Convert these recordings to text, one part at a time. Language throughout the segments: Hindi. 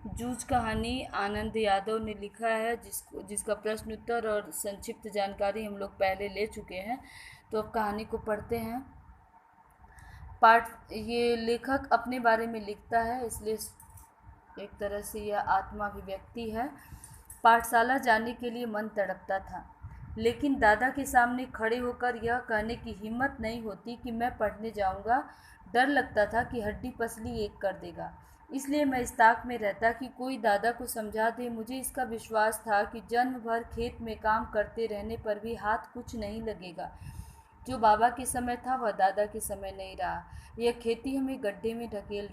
जूझ कहानी आनंद यादव ने लिखा है, जिसका प्रश्न उत्तर और संक्षिप्त जानकारी हम लोग पहले ले चुके हैं। तो अब कहानी को पढ़ते हैं। पाठ ये लेखक अपने बारे में लिखता है, इसलिए एक तरह से यह आत्माभिव्यक्ति है। पाठशाला जाने के लिए मन तड़पता था, लेकिन दादा के सामने खड़े होकर यह कहने की हिम्मत नहीं होती कि मैं पढ़ने जाऊंगा। डर लगता था कि हड्डी पसली एक कर देगा, इसलिए मैं इस ताक में रहता कि कोई दादा को समझा दे। मुझे इसका विश्वास था कि जन्म भर खेत में काम करते रहने पर भी हाथ कुछ नहीं लगेगा। जो बाबा के समय था वह दादा के समय नहीं रहा। यह खेती हमें गड्ढे में धकेल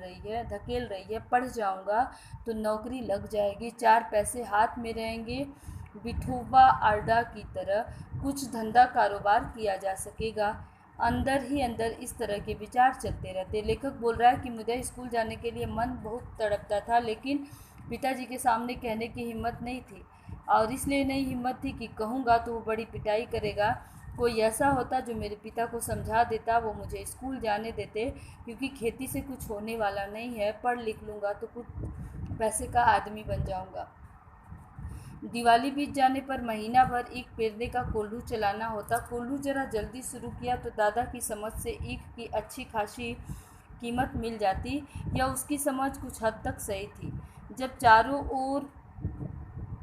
रही है। पढ़ जाऊंगा तो नौकरी लग जाएगी, 4 पैसे हाथ में रहेंगे, विठोबा आर्डा की तरह कुछ धंधा कारोबार किया जा सकेगा। अंदर ही अंदर इस तरह के विचार चलते रहते। लेखक बोल रहा है कि मुझे स्कूल जाने के लिए मन बहुत तड़पता था, लेकिन पिताजी के सामने कहने की हिम्मत नहीं थी, और इसलिए नहीं हिम्मत थी कि कहूँगा तो वो बड़ी पिटाई करेगा। कोई ऐसा होता जो मेरे पिता को समझा देता, वो मुझे स्कूल जाने देते, क्योंकि खेती से कुछ होने वाला नहीं है। पढ़ लिख लूँगा तो कुछ पैसे का आदमी बन जाऊँगा। दिवाली बीत जाने पर महीना भर ईख पेरने का कोल्हू चलाना होता। कोल्हू जरा जल्दी शुरू किया तो दादा की समझ से ईख की अच्छी खासी कीमत मिल जाती। या उसकी समझ कुछ हद तक सही थी। जब चारों ओर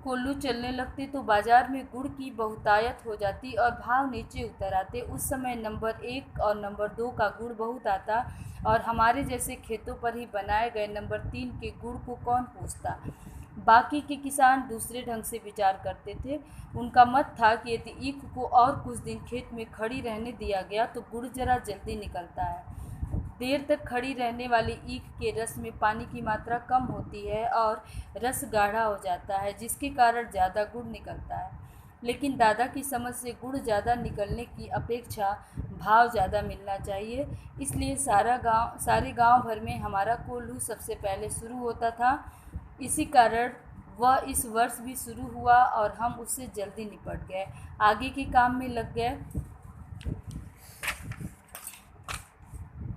कोल्हू चलने लगते तो बाजार में गुड़ की बहुतायत हो जाती और भाव नीचे उतर आते। उस समय नंबर 1 और नंबर 2 का गुड़ बहुत आता, और हमारे जैसे खेतों पर ही बनाए गए नंबर 3 के गुड़ को कौन पूछता। बाकी के किसान दूसरे ढंग से विचार करते थे। उनका मत था कि यदि ईख को और कुछ दिन खेत में खड़ी रहने दिया गया तो गुड़ जरा जल्दी निकलता है। देर तक खड़ी रहने वाली ईख के रस में पानी की मात्रा कम होती है और रस गाढ़ा हो जाता है, जिसके कारण ज़्यादा गुड़ निकलता है। लेकिन दादा की समझ से गुड़ ज़्यादा निकलने की अपेक्षा भाव ज़्यादा मिलना चाहिए, इसलिए सारे गांव भर में हमारा कोल्हू सबसे पहले शुरू होता था। इसी कारण वह इस वर्ष भी शुरू हुआ और हम उससे जल्दी निपट गए, आगे के काम में लग गए।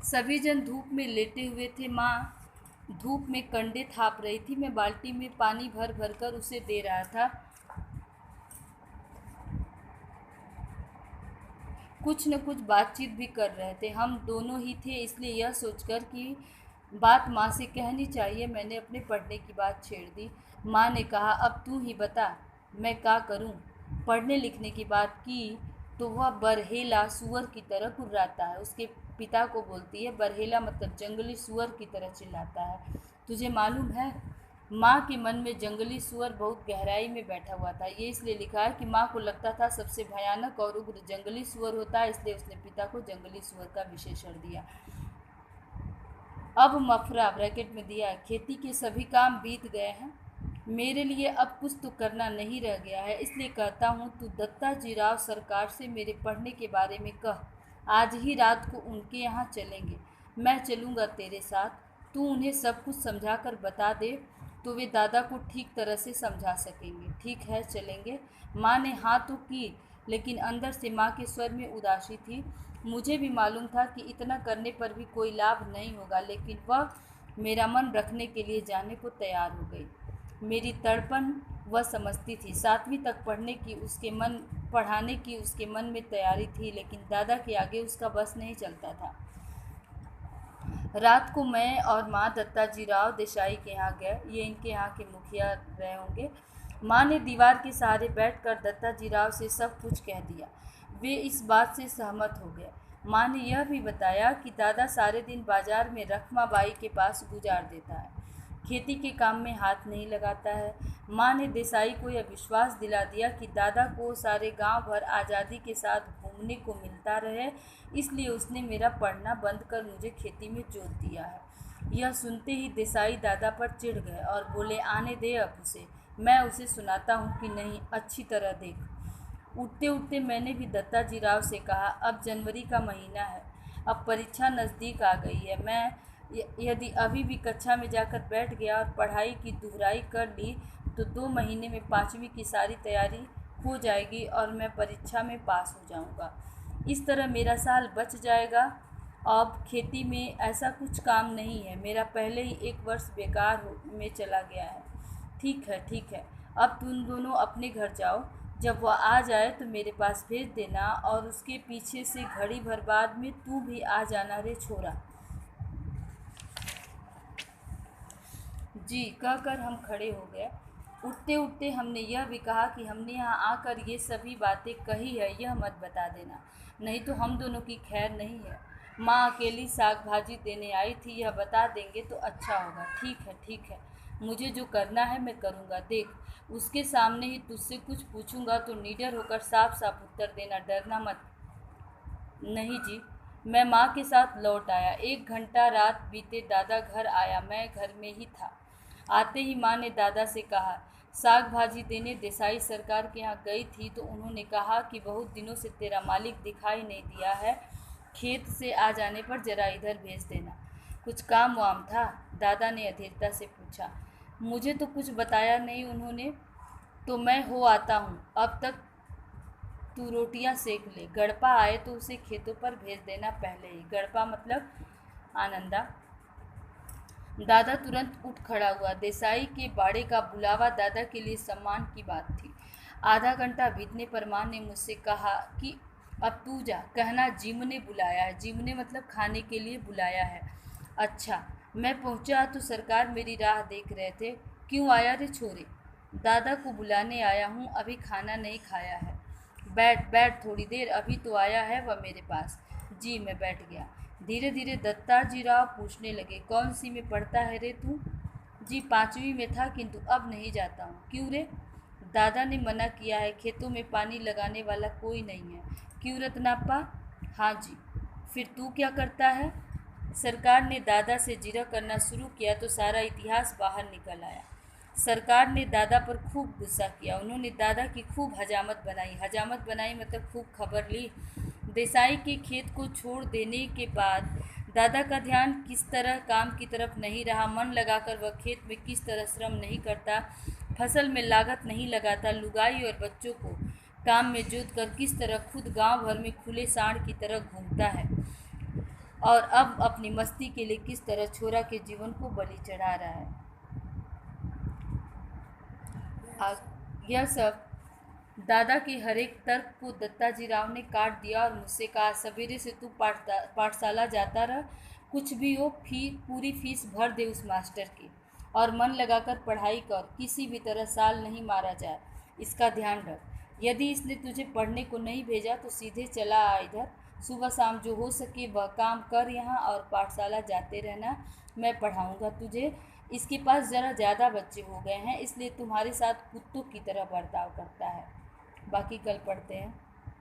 सभी जन धूप में लेटे हुए थे। माँ धूप में कंडे थाप रही थी। मैं बाल्टी में पानी भर भर कर उसे दे रहा था। कुछ न कुछ बातचीत भी कर रहे थे। हम दोनों ही थे, इसलिए यह सोचकर कि बात माँ से कहनी चाहिए, मैंने अपने पढ़ने की बात छेड़ दी। माँ ने कहा, अब तू ही बता, मैं क्या करूँ। पढ़ने लिखने की बात की तो वह बरहेला सुअर की तरह कुर्राता है। उसके पिता को बोलती है, बरहेला मतलब जंगली सुअर की तरह चिल्लाता है। तुझे मालूम है, माँ के मन में जंगली सुअर बहुत गहराई में बैठा हुआ था। ये इसलिए लिखा है कि माँ को लगता था सबसे भयानक और उग्र जंगली सुअर होता है, इसलिए उसने पिता को जंगली सुअर का विशेषण दिया। अब मफरा ब्रैकेट में दिया है, खेती के सभी काम बीत गए हैं, मेरे लिए अब कुछ तो करना नहीं रह गया है, इसलिए कहता हूँ तू दत्ता जी राव सरकार से मेरे पढ़ने के बारे में कह। आज ही रात को उनके यहाँ चलेंगे, मैं चलूँगा तेरे साथ। तू उन्हें सब कुछ समझा कर बता दे तो वे दादा को ठीक तरह से समझा सकेंगे। ठीक है, चलेंगे। माँ ने हाँ तो की, लेकिन अंदर से माँ के स्वर में उदासी थी। मुझे भी मालूम था कि इतना करने पर भी कोई लाभ नहीं होगा, लेकिन वह मेरा मन रखने के लिए जाने को तैयार हो गई। मेरी तड़पन वह समझती थी। 7वीं तक पढ़ाने की उसके मन में तैयारी थी, लेकिन दादा के आगे उसका बस नहीं चलता था। रात को मैं और माँ दत्ताजी राव देसाई के यहाँ गए। ये इनके यहाँ के मुखिया रहे होंगे। माँ ने दीवार के सहारे बैठकर दत्ताजी राव से सब कुछ कह दिया। वे इस बात से सहमत हो गए। माँ ने यह भी बताया कि दादा सारे दिन बाजार में रखमा बाई के पास गुजार देता है, खेती के काम में हाथ नहीं लगाता है। माँ ने देसाई को यह विश्वास दिला दिया कि दादा को सारे गांव भर आज़ादी के साथ घूमने को मिलता रहे, इसलिए उसने मेरा पढ़ना बंद कर मुझे खेती में जोत दिया है। यह सुनते ही देसाई दादा पर चिढ़ गए और बोले, आने दे अब उसे, मैं उसे सुनाता हूँ कि नहीं, अच्छी तरह देख। उठते उठते मैंने भी दत्ताजी राव से कहा, अब जनवरी का महीना है, अब परीक्षा नज़दीक आ गई है। मैं यदि अभी भी कक्षा में जाकर बैठ गया और पढ़ाई की दुहराई कर ली तो 2 महीने में 5वीं की सारी तैयारी हो जाएगी और मैं परीक्षा में पास हो जाऊंगा। इस तरह मेरा साल बच जाएगा अब खेती में ऐसा कुछ काम नहीं है, मेरा पहले ही एक वर्ष में चला गया है। ठीक है ठीक है, अब तुम दोनों अपने घर जाओ, जब वह आ जाए तो मेरे पास भेज देना, और उसके पीछे से घड़ी भर बाद में तू भी आ जाना रे छोरा। जी कहकर हम खड़े हो गए। उठते उठते हमने यह भी कहा कि हमने यहाँ आकर ये सभी बातें कही है, यह मत बता देना, नहीं तो हम दोनों की खैर नहीं है। माँ अकेली साग भाजी देने आई थी, यह बता देंगे तो अच्छा होगा। ठीक है, मुझे जो करना है मैं करूँगा। देख, उसके सामने ही तुझसे कुछ पूछूंगा तो निडर होकर साफ साफ उत्तर देना, डरना मत। नहीं जी। मैं माँ के साथ लौट आया। 1 घंटा रात बीते दादा घर आया, मैं घर में ही था। आते ही माँ ने दादा से कहा, साग भाजी देने देसाई सरकार के यहाँ गई थी तो उन्होंने कहा कि बहुत दिनों से तेरा मालिक दिखाई नहीं दिया है, खेत से आ जाने पर ज़रा इधर भेज देना। कुछ काम वाम था? दादा ने अधीरता से पूछा। मुझे तो कुछ बताया नहीं उन्होंने, तो मैं हो आता हूँ। अब तक तू रोटियां सेक ले, गड़पा आए तो उसे खेतों पर भेज देना पहले ही। गड़पा मतलब आनंदा। दादा तुरंत उठ खड़ा हुआ। देसाई के बाड़े का बुलावा दादा के लिए सम्मान की बात थी। आधा घंटा बीतने पर माँ ने मुझसे कहा कि अब तू जा, कहना जिम ने बुलाया है। जिम ने मतलब खाने के लिए बुलाया है। अच्छा। मैं पहुंचा तो सरकार मेरी राह देख रहे थे। क्यों आया रे छोरे? दादा को बुलाने आया हूँ, अभी खाना नहीं खाया है। बैठ बैठ, थोड़ी देर, अभी तो आया है वह मेरे पास। जी, मैं बैठ गया। धीरे धीरे दत्ताजी राव पूछने लगे, कौन सी में पढ़ता है रे तू? जी, 5वीं में था, किंतु अब नहीं जाता हूँ। क्यों रे? दादा ने मना किया है, खेतों में पानी लगाने वाला कोई नहीं है। क्यों रत्नाप्पा? हाँ जी। फिर तू क्या करता है? सरकार ने दादा से जिरह करना शुरू किया तो सारा इतिहास बाहर निकल आया। सरकार ने दादा पर खूब गुस्सा किया। उन्होंने दादा की खूब हजामत बनाई। हजामत बनाई मतलब खूब खबर ली। देसाई के खेत को छोड़ देने के बाद दादा का ध्यान किस तरह काम की तरफ नहीं रहा। मन लगाकर वह खेत में किस तरह श्रम नहीं करता, फसल में लागत नहीं लगाता, लुगाई और बच्चों को काम में जोत कर किस तरह खुद गांव भर में खुले सांड की तरह घूमता है, और अब अपनी मस्ती के लिए किस तरह छोरा के जीवन को बलि चढ़ा रहा है। यह सब दादा के हर एक तर्क को दत्ताजी राव ने काट दिया और मुझसे कहा, सवेरे से तू पाठशाला जाता रह, कुछ भी हो पूरी फीस भर दे उस मास्टर की, और मन लगाकर पढ़ाई कर, किसी भी तरह साल नहीं मारा जाए, इसका ध्यान रख। यदि इसने तुझे पढ़ने को नहीं भेजा तो सीधे चला आ इधर, सुबह शाम जो हो सके वह काम कर यहाँ, और पाठशाला जाते रहना, मैं पढ़ाऊँगा तुझे। इसके पास ज़रा ज़्यादा बच्चे हो गए हैं, इसलिए तुम्हारे साथ कुत्तों की तरह बर्ताव करता है। बाकी कल पढ़ते हैं।